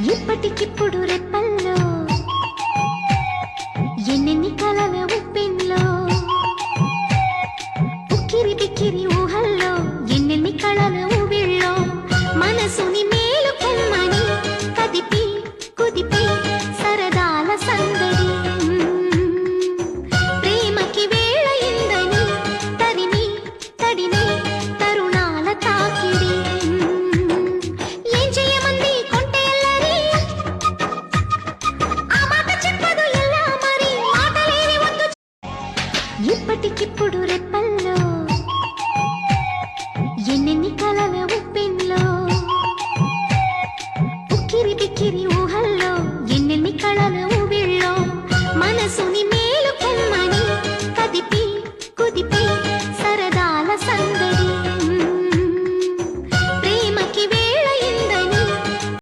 ఇప్పటికిప్పుడు రెప్పల్లో ఎన్నెన్ని కలల ఉప్పెన్లో ఉక్కిరి బిక్కిరి ఊహల్లో ఎన్నెన్ని కళల ఊవిళ్ళో మనసుని మేలుకొమ్మని కదిపి కుదిపి సరదాల సందడి ప్రేమకి వేళయిందని తరిమి తడిని తరుణాల తాకిడి ఏం చేయమంది కొంటెల్లరి ఆ మాట చెప్పదు ఎలా మరి మాటలేని వద్దు ఇప్పటికిప్పుడు రెప్పల్లో ఎన్నెన్ని కలల ఉప్పెన్లో ఉక్కిరి బిక్కిరి ఊహల్లో ఎన్నెన్ని కళల ఊవిళ్ళో మనసుని మేలుకొమ్మని కదిపి కుదిపి